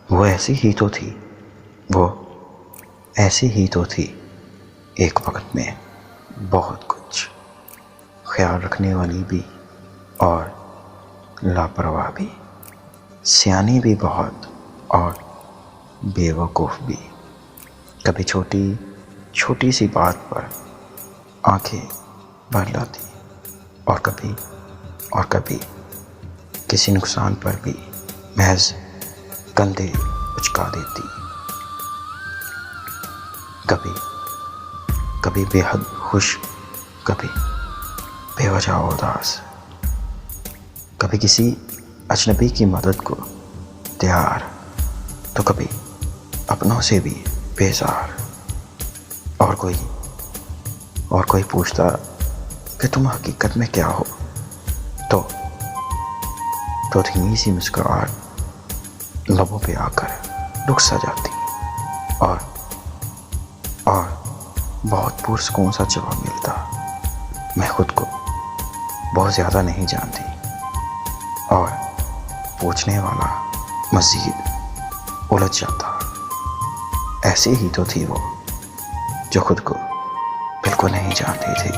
وہ ایسی ہی تو تھی، وہ ایسی ہی تو تھی، ایک وقت میں بہت کچھ، خیال رکھنے والی بھی اور لاپرواہ بھی، سیانی بھی بہت اور بے وقوف بھی۔ کبھی چھوٹی چھوٹی سی بات پر آنکھیں بھر لاتی اور کبھی کسی نقصان پر بھی محض کندھے اچکا دیتی۔ کبھی بے حد خوش، کبھی بے وجہ اداس، کبھی کسی اجنبی کی مدد کو تیار تو کبھی اپنوں سے بھی بیزار۔ اور کوئی پوچھتا کہ تم حقیقت میں کیا ہو، تو دھیمی سی مسکراہٹ لبوں پہ آ کر رک سا جاتی اور بہت پرسکون سا جواب ملتا، میں خود کو بہت زیادہ نہیں جانتی۔ اور پوچھنے والا مزید الجھ جاتا، ایسی ہی تو تھی وہ جو خود کو بالکل نہیں جانتی تھی۔